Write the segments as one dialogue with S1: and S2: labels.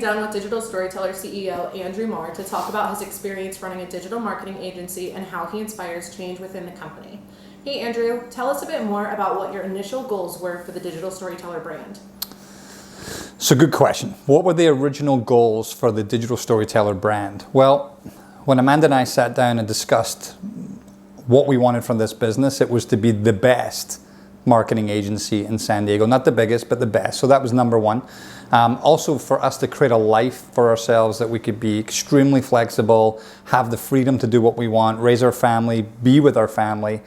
S1: down with Digital Storyteller CEO Marr to talk about his experience running a digital marketing agency and how he inspires change within the company. Hey Andrew, tell us a bit more about what your initial goals were for the Digital Storyteller brand.
S2: So good question. What were the original goals for the Digital Storyteller brand? Well, when Amanda and I sat down and discussed what we wanted from this business, it was to be the best marketing agency in San Diego. Not the biggest, but the best. So that was number one. Also for us to create a life for ourselves that we could be extremely flexible, have the freedom to do what we want, raise our family, be with our family,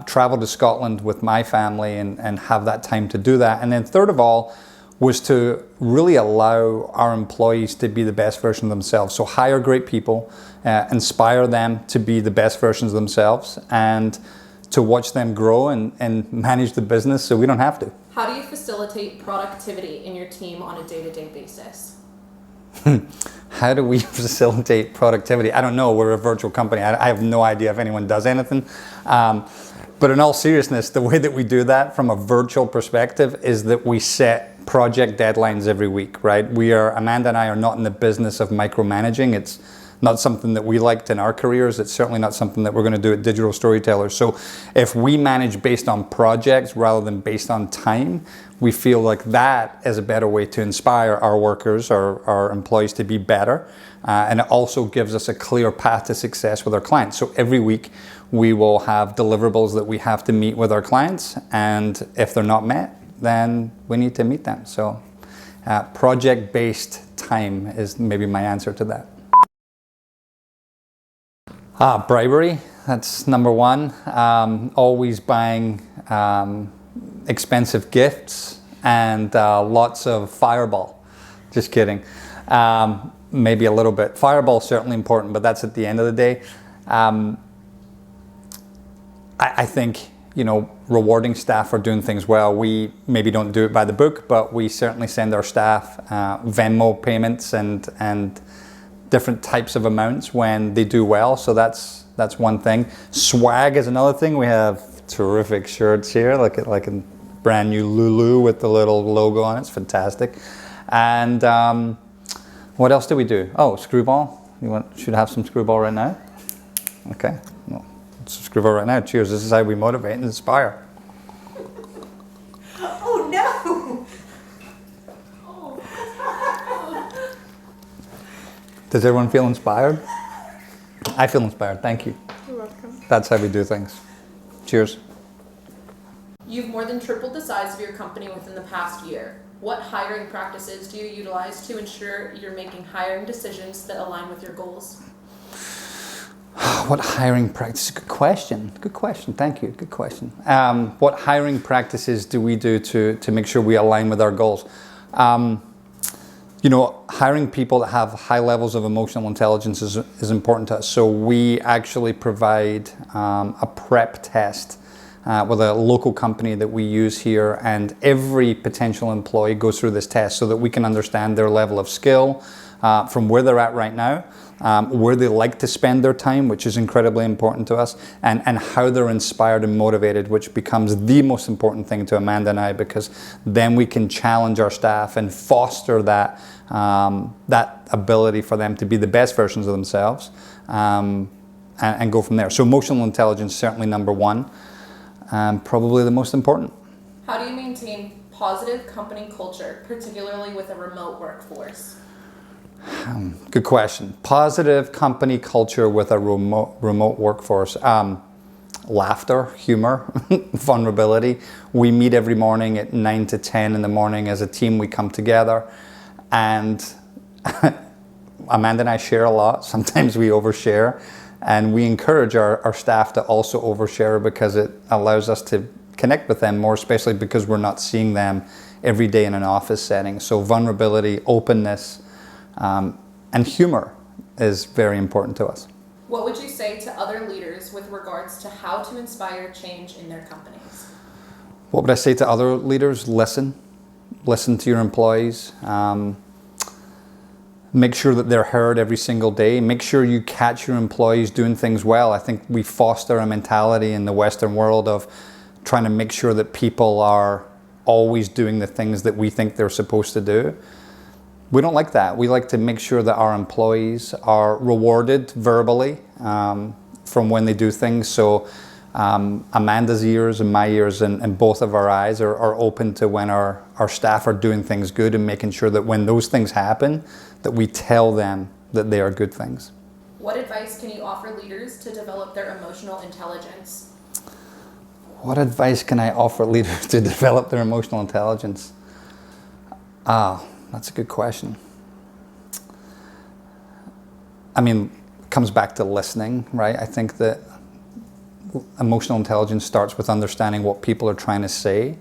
S2: travel to Scotland with my family and have that time to do that. And then third of all was to really allow our employees to be the best version of themselves. So hire great people, inspire them to be the best versions of themselves, and to watch them grow and manage the business so we don't have to.
S1: How do you facilitate productivity in your team on a day-to-day basis?
S2: How do we facilitate productivity? I don't know. We're a virtual company. I have no idea if anyone does anything. But in all seriousness, the way that we do that from a virtual perspective is that we set project deadlines every week, right? Amanda and I are not in the business of micromanaging. It's not something that we liked in our careers. It's certainly not something that we're going to do at Digital Storyteller. So if we manage based on projects rather than based on time, we feel like that is a better way to inspire our workers, our employees to be better. And it also gives us a clear path to success with our clients. So every week we will have deliverables that we have to meet with our clients. And if they're not met, then we need to meet them. So project-based time is maybe my answer to that. Bribery, that's number one. Always buying expensive gifts and lots of Fireball. Just kidding. Maybe a little bit. Fireball is certainly important, but that's at the end of the day. I think, rewarding staff for doing things well. We maybe don't do it by the book, but we certainly send our staff Venmo payments and different types of amounts when they do well. So that's one thing. Swag is another thing. We have terrific shirts here, like a brand new Lulu with the little logo on it. It's fantastic. And what else do we do? Oh, screwball. Should have some screwball right now? Okay. Well, let's screwball right now. Cheers. This is how we motivate and inspire.
S1: Oh no!
S2: Does everyone feel inspired? I feel inspired. Thank you.
S1: You're welcome.
S2: That's how we do things. Cheers.
S1: You've more than tripled the size of your company within the past year. What hiring practices do you utilize to ensure you're making hiring decisions that align with your goals?
S2: What hiring practices? Good question. Good question. Thank you. Good question. What hiring practices do we do to make sure we align with our goals? Hiring people that have high levels of emotional intelligence is important to us. So we actually provide a prep test with a local company that we use here, and every potential employee goes through this test so that we can understand their level of skill from where they're at right now, where they like to spend their time, which is incredibly important to us, and how they're inspired and motivated, which becomes the most important thing to Amanda and I, because then we can challenge our staff and foster that ability for them to be the best versions of themselves, and go from there. So emotional intelligence is certainly number one, probably the most important.
S1: How do you maintain positive company culture, particularly with a remote workforce?
S2: Good question. Positive company culture with a remote workforce. Laughter, humor, vulnerability. We meet every morning at 9 to 10 in the morning as a team. We come together, and Amanda and I share a lot. Sometimes we overshare, and we encourage our staff to also overshare because it allows us to connect with them more, especially because we're not seeing them every day in an office setting. So vulnerability, openness, and humor is very important to us.
S1: What would you say to other leaders with regards to how to inspire change in their companies?
S2: What would I say to other leaders? Listen to your employees. Make sure that they're heard every single day. Make sure you catch your employees doing things well. I think we foster a mentality in the Western world of trying to make sure that people are always doing the things that we think they're supposed to do. We don't like that. We like to make sure that our employees are rewarded verbally from when they do things. So Amanda's ears and my ears and both of our eyes are open to when our staff are doing things good, and making sure that when those things happen, that we tell them that they are good things.
S1: What advice can you offer leaders to develop their emotional intelligence?
S2: What advice can I offer leaders to develop their emotional intelligence? That's a good question. I mean, it comes back to listening, right? I think that emotional intelligence starts with understanding what people are trying to say.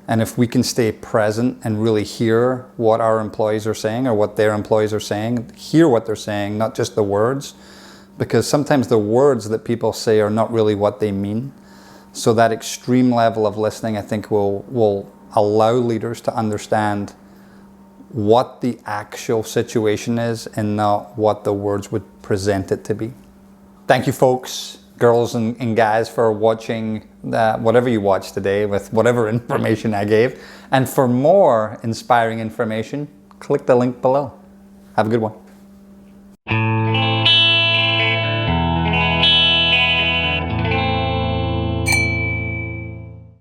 S2: And if we can stay present and really hear what our employees are saying or what their employees are saying, hear what they're saying, not just the words, because sometimes the words that people say are not really what they mean. So that extreme level of listening, I think, will allow leaders to understand what the actual situation is and not what the words would present it to be. Thank you, folks, girls and guys, for watching whatever you watched today with whatever information I gave. And for more inspiring information, click the link below. Have a good one.